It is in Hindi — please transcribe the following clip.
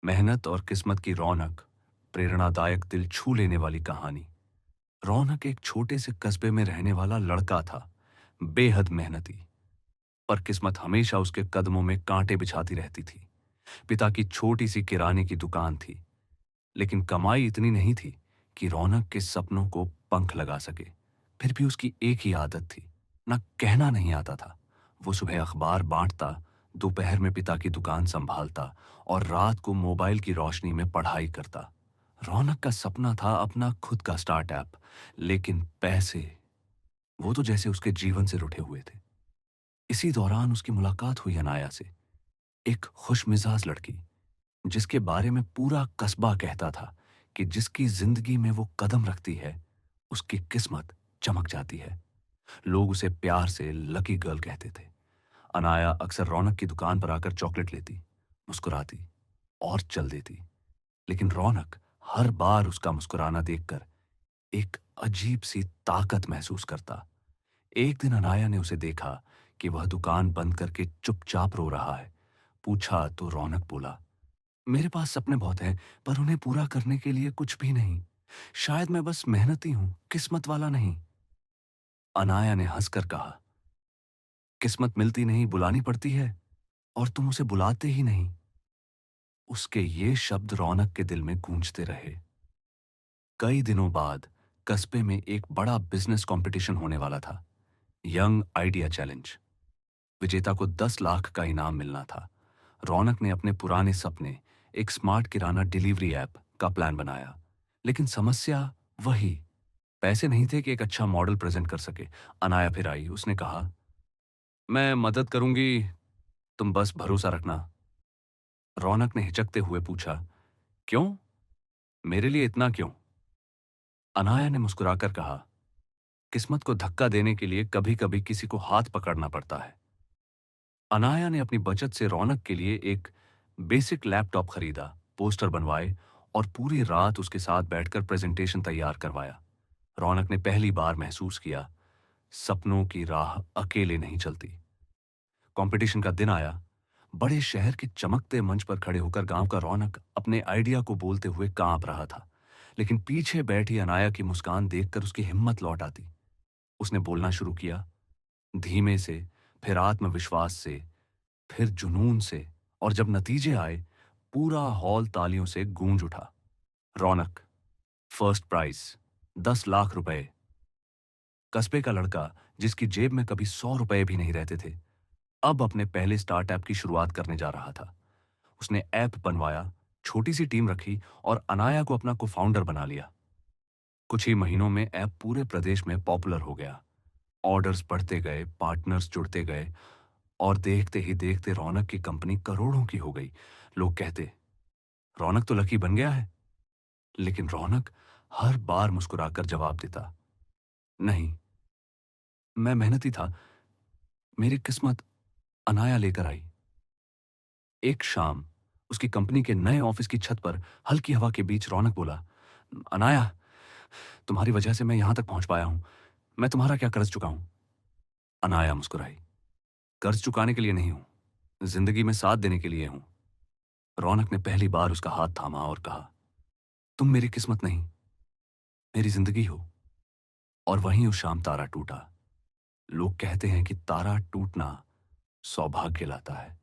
मेहनत और किस्मत की रौनक, प्रेरणादायक दिल छू लेने वाली कहानी। रौनक एक छोटे से कस्बे में रहने वाला लड़का था, बेहद मेहनती। पर किस्मत हमेशा उसके कदमों में कांटे बिछाती रहती थी। पिता की छोटी सी किराने की दुकान थी, लेकिन कमाई इतनी नहीं थी कि रौनक के सपनों को पंख लगा सके। फिर भी उसकी एक ही आदत थी, ना कहना नहीं आता था। वो सुबह अखबार बांटता, दोपहर में पिता की दुकान संभालता और रात को मोबाइल की रोशनी में पढ़ाई करता। रौनक का सपना था अपना खुद का स्टार्टअप, लेकिन पैसे, वो तो जैसे उसके जीवन से रुठे हुए थे। इसी दौरान उसकी मुलाकात हुई अनाया से, एक खुशमिजाज लड़की, जिसके बारे में पूरा कस्बा कहता था कि जिसकी जिंदगी में वो कदम रखती है, उसकी किस्मत चमक जाती है। लोग उसे प्यार से लकी गर्ल कहते थे। अनाया अक्सर रौनक की दुकान पर आकर चॉकलेट लेती, मुस्कुराती और चल देती। लेकिन रौनक हर बार उसका मुस्कुराना देखकर एक अजीब सी ताकत महसूस करता। एक दिन अनाया ने उसे देखा कि वह दुकान बंद करके चुपचाप रो रहा है। पूछा तो रौनक बोला, मेरे पास सपने बहुत हैं, पर उन्हें पूरा करने के लिए कुछ भी नहीं। शायद मैं बस मेहनती हूं, किस्मत वाला नहीं। अनाया ने हंसकर कहा, किस्मत मिलती नहीं, बुलानी पड़ती है, और तुम उसे बुलाते ही नहीं। उसके ये शब्द रौनक के दिल में गूंजते रहे। कई दिनों बाद कस्बे में एक बड़ा बिजनेस कंपटीशन होने वाला था, यंग आइडिया चैलेंज। विजेता को 10 लाख का इनाम मिलना था। रौनक ने अपने पुराने सपने, एक स्मार्ट किराना डिलीवरी ऐप का प्लान बनाया। लेकिन समस्या वही, पैसे नहीं थे कि एक अच्छा मॉडल प्रेजेंट कर सके। अनाया फिर आई, उसने कहा, मैं मदद करूंगी, तुम बस भरोसा रखना। रौनक ने हिचकते हुए पूछा, क्यों? मेरे लिए इतना क्यों? अनाया ने मुस्कुराकर कहा, किस्मत को धक्का देने के लिए कभी कभी किसी को हाथ पकड़ना पड़ता है। अनाया ने अपनी बचत से रौनक के लिए एक बेसिक लैपटॉप खरीदा, पोस्टर बनवाए और पूरी रात उसके साथ बैठकर प्रेजेंटेशन तैयार करवाया। रौनक ने पहली बार महसूस किया, सपनों की राह अकेले नहीं चलती। कंपटीशन का दिन आया। बड़े शहर के चमकते मंच पर खड़े होकर गांव का रौनक अपने आइडिया को बोलते हुए कांप रहा था। लेकिन पीछे बैठी अनाया की मुस्कान देखकर उसकी हिम्मत लौट आती। उसने बोलना शुरू किया, धीमे से, फिर आत्मविश्वास से, फिर जुनून से, और जब नतीजे आए, पूरा हॉल तालियों से गूंज उठा। रौनक, फर्स्ट प्राइज, 10 लाख रुपए। कस्बे का लड़का, जिसकी जेब में कभी 100 रुपए भी नहीं रहते थे, अब अपने पहले स्टार्टअप की शुरुआत करने जा रहा था। उसने ऐप बनवाया, छोटी सी टीम रखी और अनाया को अपना को फाउंडर बना लिया। कुछ ही महीनों में ऐप पूरे प्रदेश में पॉपुलर हो गया। ऑर्डर्स बढ़ते गए, पार्टनर्स जुड़ते गए, और देखते ही देखते रौनक की कंपनी करोड़ों की हो गई। लोग कहते, रौनक तो लकी बन गया है। लेकिन रौनक हर बार मुस्कुराकर जवाब देता, नहीं, मैं मेहनती था, मेरी किस्मत अनाया लेकर आई। एक शाम उसकी कंपनी के नए ऑफिस की छत पर हल्की हवा के बीच रौनक बोला, अनाया, तुम्हारी वजह से मैं यहां तक पहुंच पाया हूं। मैं तुम्हारा क्या कर्ज चुकाऊं? अनाया मुस्कुराई, कर्ज चुकाने के लिए नहीं हूं, जिंदगी में साथ देने के लिए हूं। रौनक ने पहली बार उसका हाथ थामा और कहा, तुम मेरी किस्मत नहीं, मेरी जिंदगी हो। और वहीं उस शाम तारा टूटा। लोग कहते हैं कि तारा टूटना सौभाग्य लाता है,